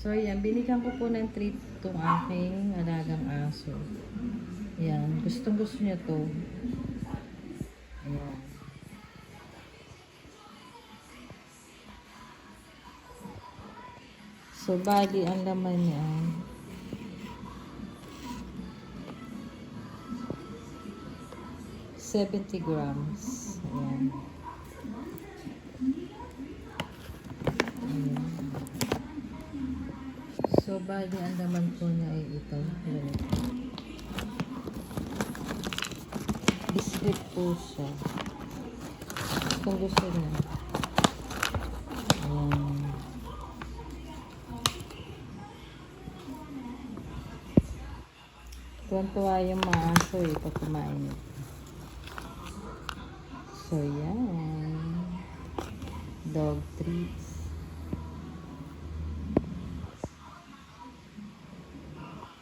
So, yan. Binigyan ko po ng treat itong aking alagang aso. Yan. Gustong gusto niya to. Ayan. So, bali, ang laman niya 70 grams. Ayan. Ayan. So, bali, ang laman po niya ay ito. Ayan. Biscuit po siya. Kung gusto niya. Ayan. Tuwan-tuwa yung mga aso pag kumain ito. So, yan. Dog treat.